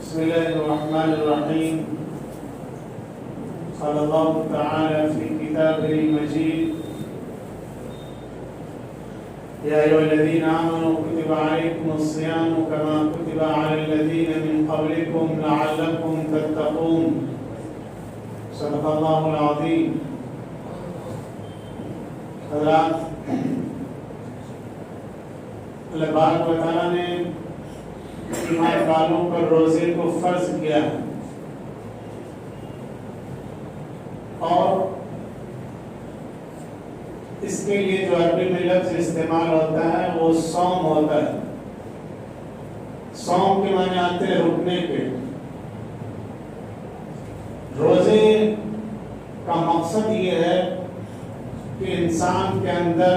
بسم الله الرحمن الرحيم. قال الله تعالى في كتابه المجيد: يا أيها الذين آمنوا كتب عليكم الصيام كما كتب على الذين من قبلكم لعلكم تتقون. صدق الله العظيم. حضرات، اللہ بارک و تعالیٰ نے ایمان والوں پر روزے کو فرض کیا ہے، اور اس کے لیے جو عربی میں لفظ استعمال ہوتا ہے وہ صوم ہوتا ہے۔ صوم کے معنی آتے ہیں رکنے کے۔ روزے کا مقصد یہ ہے کہ انسان کے اندر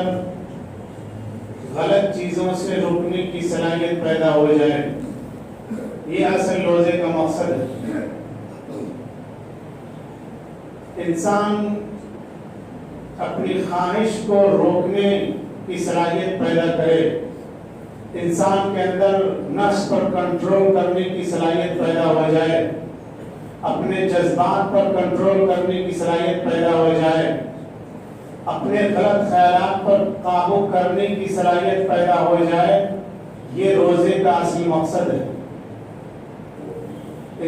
غلط چیزوں سے رکنے کی صلاحیت پیدا ہو جائے، یہ اصل روزے کا مقصد ہے۔ انسان اپنی خواہش کو روکنے کی صلاحیت پیدا کرے، انسان کے اندر نفس پر کنٹرول کرنے کی صلاحیت پیدا ہو جائے، اپنے جذبات پر کنٹرول کرنے کی صلاحیت پیدا ہو جائے، اپنے غلط خیالات پر قابو کرنے کی صلاحیت پیدا ہو جائے، یہ روزے کا اصلی مقصد ہے۔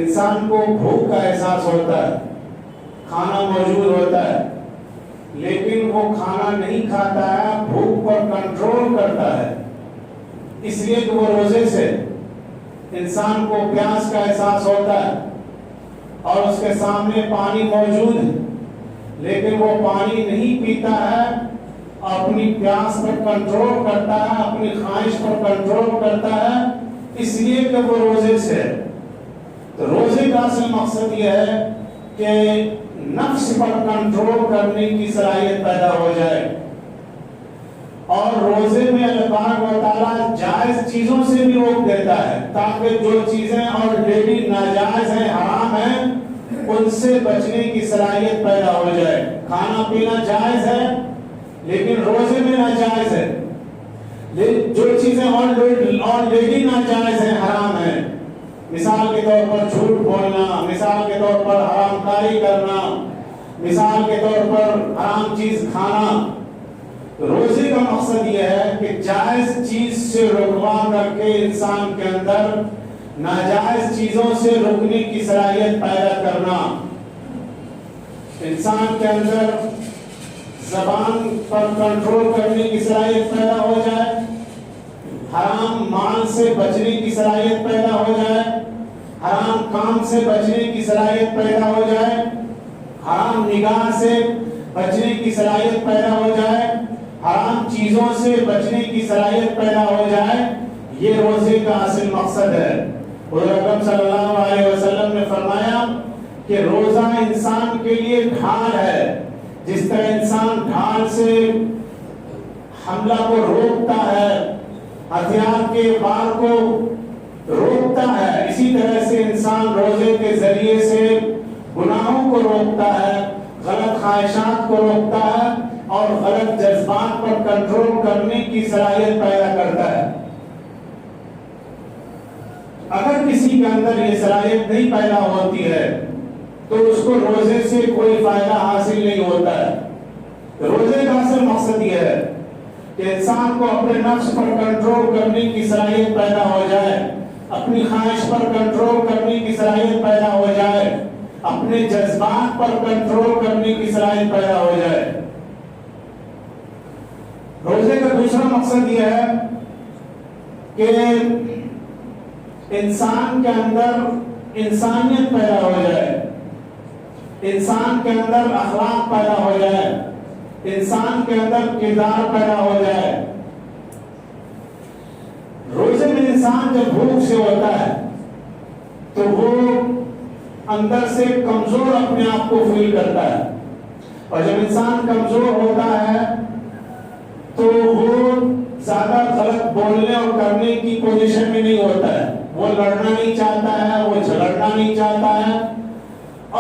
انسان کو بھوک کا احساس ہوتا ہے، کھانا موجود ہوتا ہے، لیکن وہ کھانا نہیں کھاتا ہے، بھوک پر کنٹرول کرتا ہے، اس لیے کہ وہ روزے سے انسان کو پیاس کا احساس ہوتا ہے اور اس کے سامنے پانی موجود ہے، لیکن وہ پانی نہیں پیتا ہے، اپنی پیاس پر کنٹرول کرتا ہے، اپنی خواہش پر کنٹرول کرتا ہے، اس لیے کہ وہ روزے سے ہے۔ تو روزے کا اصل مقصد یہ ہے کہ نفس پر کنٹرول کرنے کی صلاحیت پیدا ہو جائے، اور روزے میں اللہ تبارک و تعالیٰ جائز چیزوں سے بھی روک دیتا ہے تاکہ جو چیزیں آلریڈی ناجائز ہیں، حرام ہیں، ان سے بچنے کی صلاحیت پیدا ہو جائے۔ کھانا پینا جائز ہے لیکن روزے میں ناجائز ہے، جو چیزیں آلریڈی ناجائز ہیں، حرام ہیں، مثال کے طور پر جھوٹ بولنا، مثال کے طور پر حرام کاری کرنا، مثال کے طور پر حرام چیز کھانا، روزے کا مقصد یہ ہے کہ جائز چیز سے رکوا کر کے انسان کے اندر ناجائز چیزوں سے رکنے کی صلاحیت پیدا کرنا، انسان کے اندر زبان پر کنٹرول کرنے کی صلاحیت پیدا ہو جائے، حرام مال سے بچنے کی صلاحیت پیدا ہو جائے، حرام کام سے بچنے کی صلاحیت پیدا ہو جائے، حرام نگاہ سے بچنے کی صلاحیت پیدا ہو جائے، حرام چیزوں سے بچنے کی صلاحیت پیدا ہو جائے، یہ روزے کا اصل مقصد ہے۔ حضور اکرم صلی اللہ علیہ وسلم نے فرمایا کہ روزہ انسان کے لیے ڈھال ہے، جس طرح انسان ڈھال سے حملہ کو روکتا ہے، ہتھیار کے وار کو روکتا ہے، اسی طرح سے انسان روزے کے ذریعے سے گناہوں کو روکتا ہے، غلط خواہشات کو روکتا ہے اور غلط جذبات پر کنٹرول کرنے کی صلاحیت پیدا کرتا ہے۔ اگر کسی کے اندر یہ صلاحیت نہیں پیدا ہوتی ہے تو اس کو روزے سے کوئی فائدہ حاصل نہیں ہوتا ہے۔ روزے کا اصل مقصد یہ ہے کہ انسان کو اپنے نفس پر کنٹرول کرنے کی صلاحیت پیدا ہو جائے، اپنی خواہش پر کنٹرول کرنے کی صلاحیت پیدا ہو جائے، اپنے جذبات پر کنٹرول کرنے کی صلاحیت پیدا ہو جائے۔ روزے کا دوسرا مقصد یہ ہے کہ انسان کے اندر انسانیت پیدا ہو جائے، انسان کے اندر اخلاق پیدا ہو جائے، انسان کے اندر کردار پیدا ہو جائے۔ روزے میں انسان جب بھوک سے ہوتا ہے تو وہ اندر سے کمزور اپنے آپ کو فیل کرتا ہے، اور جب انسان کمزور ہوتا ہے تو وہ زیادہ غلط بولنے اور کرنے کی پوزیشن میں نہیں ہوتا ہے، وہ لڑنا نہیں چاہتا ہے، وہ جھگڑنا نہیں چاہتا ہے،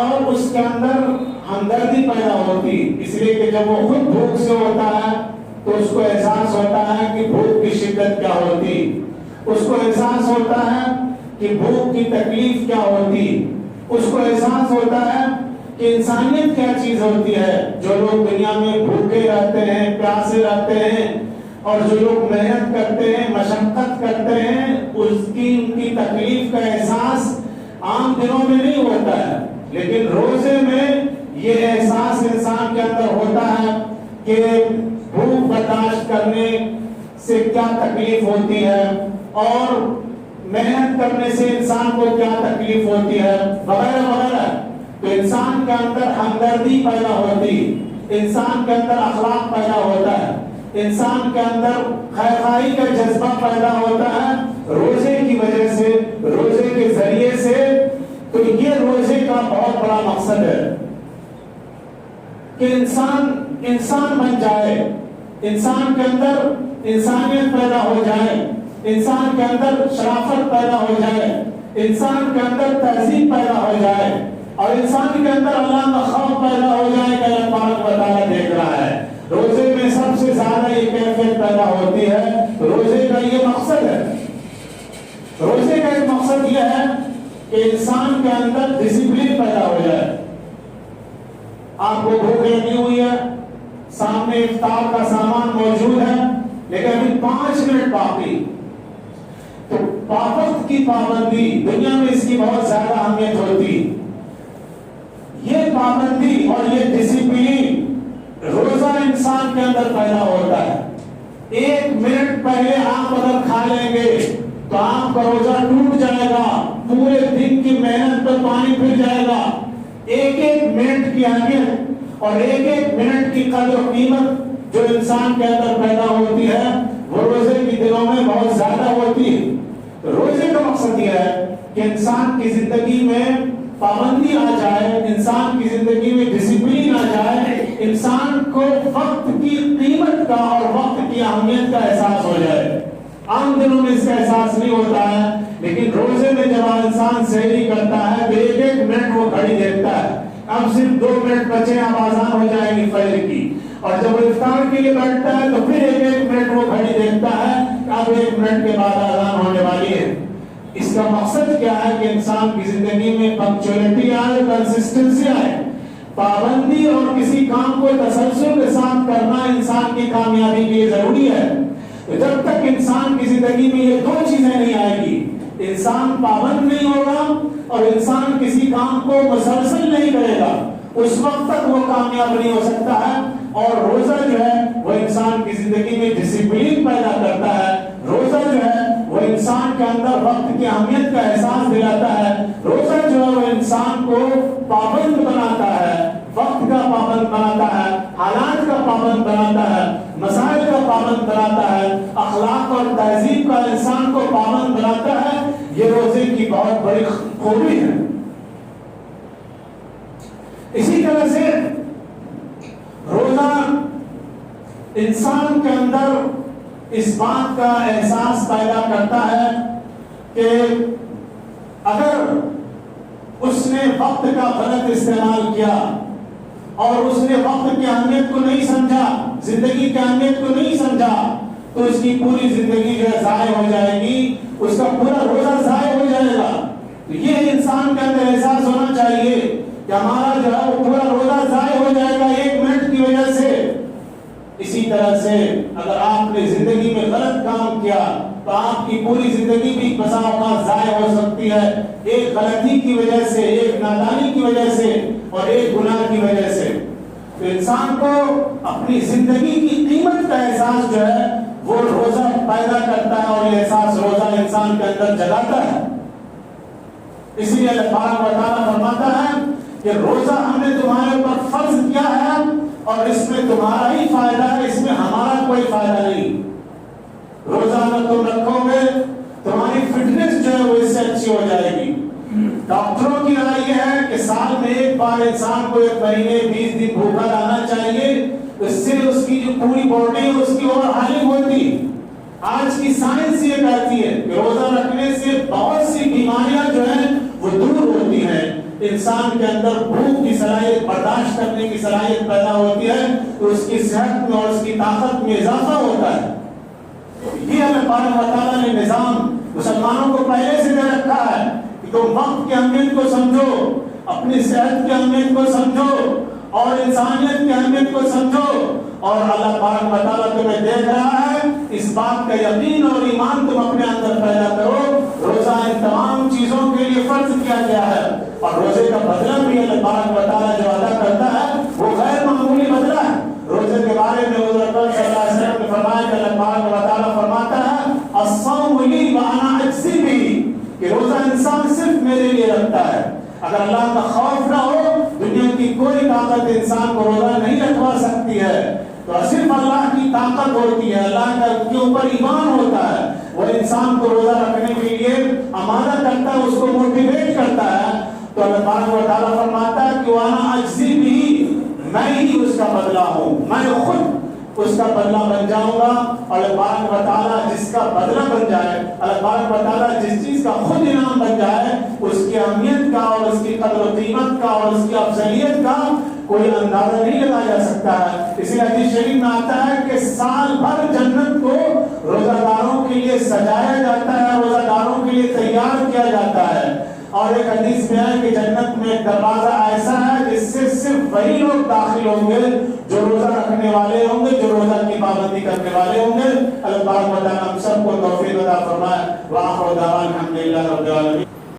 اور اس کے اندر ہمدردی پیدا ہوتی، اس لیے کہ جب وہ خود بھوک سے ہوتا ہے تو اس کو احساس ہوتا ہے کہ بھوک کی شدت کیا ہوتی، اس کو احساس ہوتا ہے کہ بھوک کی تکلیف کیا ہوتی، اس کو احساس ہوتا ہے کہ انسانیت کیا چیز ہوتی ہے. جو لوگ دنیا میں بھوکے رہتے ہیں، پیاسے رہتے ہیں، اور جو لوگ محنت کرتے ہیں، مشقت کرتے ہیں، ان کی تکلیف کا احساس عام دنوں میں نہیں ہوتا ہے. لیکن روزے میں یہ احساس انسان کے اندر ہوتا ہے کہ بھوک برداشت کرنے سے کیا تکلیف ہوتی ہے، اور محنت کرنے سے انسان کو کیا تکلیف ہوتی ہے، وغیرہ وغیرہ. تو انسان کے اندر ہمدردی پیدا ہوتی، انسان کے اندر اخلاق پیدا ہوتا ہے، انسان کے اندر خیرخواہی کا جذبہ پیدا ہوتا ہے روزے کی وجہ سے، روزے کے ذریعے سے. تو یہ روزے کا بہت بڑا مقصد ہے کہ انسان بن جائے، انسان کے اندر انسانیت پیدا ہو جائے، انسان کے اندر شرافت پیدا ہو جائے، انسان کے اندر تہذیب پیدا ہو جائے، اور انسان کے اندر اللہ کا خوف پیدا ہو جائے کہ اللہ تبارک و تعالیٰ دیکھ رہا ہے. روزے میں سب سے زیادہ یہ کیفیت پیدا ہوتی ہے. روزے کا یہ مقصد ہے، روزے کا ایک مقصد یہ ہے کہ انسان کے اندر ڈسپلن پیدا ہو جائے. آپ کو بھوک لگی ہوئی ہے، سامنے افطار کا سامان موجود ہے، لیکن ابھی 5 منٹ باقی. تو وقت کی پابندی دنیا میں اس کی بہت زیادہ اہمیت ہوتی. یہ پابندی اور یہ ڈسپلن روزہ انسان کے اندر پیدا ہوتا ہے. 1 منٹ پہلے آپ اگر کھا لیں گے تو آپ کا روزہ ٹوٹ جائے گا، پورے دن کی محنت پر پانی پھر جائے گا. 1 منٹ کی اہمیت اور 1 منٹ کی قدر و قیمت جو انسان کے اندر پیدا ہوتی ہے وہ روزے کی دنوں میں بہت زیادہ ہوتی ہے. روزے کا مقصد یہ ہے کہ انسان کی زندگی میں پابندی آ جائے، انسان کی زندگی میں ڈسپلن آ جائے، انسان کو وقت کی قیمت کا اور وقت کی اہمیت کا احساس ہو جائے. عام دنوں میں اس کا احساس نہیں ہوتا ہے، لیکن روزے میں جب انسان سحری کرتا ہے تو 1 منٹ وہ گھڑی دیکھتا ہے. اب صرف 2 منٹ بچے، اب آزان ہو جائے گی فجر کی، اور جب وہ افطار کے لیے بیٹھتا ہے تو پھر 1 منٹ وہ گھڑی دیکھتا ہے، اب 1 منٹ کے بعد آزان ہونے والی ہے. اس کا مقصد کیا ہے کہ انسان کی زندگی میں پنکچولیٹی آئے، کنسسٹنسی آئے. پابندی اور کسی کام کو تسلسل کے ساتھ کرنا انسان کی کامیابی کے لیے ضروری ہے. جب تک انسان کی زندگی میں یہ 2 چیزیں نہیں آئے گی، انسان پابند نہیں ہوگا اور انسان کسی کام کو مسلسل نہیں کرے گا، اس وقت تک وہ کامیاب نہیں ہو سکتا ہے. اور روزہ جو ہے وہ انسان کی زندگی میں ڈسپلن پیدا کرتا ہے. روزہ جو ہے وہ انسان کے اندر وقت کی اہمیت کا احساس دلاتا ہے. روزہ جو ہے وہ انسان کو پابند بناتا ہے، وقت کا پابند بناتا ہے، حالات کا پابند بناتا ہے، مسائل کا پابند بناتا ہے، اخلاق اور تہذیب کا انسان کو پابند بناتا ہے. یہ روزے کی بہت بڑی خوبی ہے. اسی طرح سے روزہ انسان کے اندر اس بات کا احساس پیدا کرتا ہے کہ اگر اس نے وقت کا غلط استعمال کیا اور اس نے وقت کی اہمیت کو نہیں سمجھا، زندگی کی اہمیت کو نہیں سمجھا، تو اس کی پوری زندگی جو ہے ضائع ہو جائے گی، اس کا پورا روزہ ضائع ہو جائے گا. یہ انسان کے اندر احساس ہونا چاہیے کہ ہمارا جو ہے وہ پورا روزہ ضائع ہو جائے گا 1 منٹ کی وجہ سے. اسی طرح سے اگر آپ نے زندگی میں غلط کام کیا تو آپ کی پوری زندگی بھی بسا اوقات ضائع ہو سکتی ہے، ایک غلطی کی وجہ سے، ایک نادانی کی وجہ سے اور ایک گناہ کی وجہ سے. تو انسان کو اپنی زندگی کی قیمت کا احساس جو ہے وہ روزہ پیدا کرتا ہے، اور یہ احساس روزہ انسان کے اندر جگاتا ہے. اسی لیے اللہ تبارک و تعالیٰ فرماتا ہے کہ روزہ ہم نے تمہارے اوپر فرض کیا ہے اور اس میں تمہارا ہی فائدہ ہے، اس میں ہمارا کوئی فائدہ نہیں. روزہ اگر تم رکھو گے تمہاری فٹنس جو ہے وہ اس سے اچھی ہو جائے گی. ڈاکٹروں کی رائے یہ ہے کہ سال میں 1 بار انسان کو 1 مہینے 20 دن بھوکا رہنا چاہیے، اس سے اس کی جو پوری باڈی ہے اس کی اوور ہالنگ ہوتی. آج کی سائنس یہ کہتی ہے کہ روزہ رکھنے سے بہت سی بیماریاں جو ہیں وہ دور ہوتی ہیں. انسان کے اندر بھوک کی صلاحیت، برداشت کرنے کی صلاحیت پیدا ہوتی ہے، تو اس کی صحت میں اور اس کی طاقت میں اضافہ ہوتا ہے. یہ اللہ تبارک و تعالیٰ نے نظام مسلمانوں کو پہلے سے دے رکھا ہے کہ تم وقت کی اہمیت کو سمجھو، اپنی صحت کی اہمیت کو سمجھو اور انسانیت کی اہمیت کو سمجھو، اور اللہ پاک و تعالیٰ تمہیں دیکھ رہا ہے، اس بات کا یقین اور ایمان تم اپنے اندر پیدا کرو۔ روزہ ان تمام چیزوں کے لیے فرض کیا گیا ہے، اور روزے کا بدلہ بھی اللہ پاک و تعالیٰ جو ادا کرتا ہے وہ غیر معمولی بدلہ ہے۔ روزے کے بارے میں حضور اکرم صلی اللہ علیہ وسلم نے فرمایا کہ اللہ پاک و تعالیٰ فرماتا ہے الصوم لی وانا اجزی بہ، کہ روزہ انسان صرف میرے لیے رکھتا ہے۔ اگر اللہ کا خوف نہ ہو، دنیا کی کوئی طاقت انسان کو روزہ نہیں رکھوا سکتی ہے، تو صرف اللہ کی طاقت ہوتی ہے، اللہ کا کے اوپر ایمان ہوتا ہے، وہ انسان کو روزہ رکھنے کے لیے آمادہ کرتا ہے، اس کو موٹیویٹ کرتا ہے۔ تو اللہ پاک و تعالیٰ فرماتا ہے کہ وانا اجزی بہ، میں ہی اس کا بدلہ ہوں، میں خود اس کا بدلہ بن جاؤں گا۔ اور اللہ پاک و تعالیٰ جس کا بدلہ بن جائے، اللہ پاک و تعالیٰ جس چیز کا خود انعام بن جائے، اس کی اہمیت کا اور اس کی قدر و قیمت کا اور اس کی افضلیت کا کوئی اندازہ نہیں لگایا جا سکتا ہے۔ اسی لیے حدیث شریف میں آتا ہے کہ سال بھر جنت کو روزہ داروں کے لیے سجایا جاتا ہے، روزہ داروں کے لیے تیار کیا جاتا ہے۔ اور ایک حدیث میں ہے کہ جنت میں ایک دروازہ ایسا ہے جس سے صرف وہی لوگ داخل ہوں گے جو روزہ رکھنے والے ہوں گے، جو روزہ کی پابندی کرنے والے ہوں گے۔ اللہ پاک و تعالیٰ ہم سب کو توفیق عطا فرمائے۔ وآخر دعوانا الحمدللہ رب العالمین۔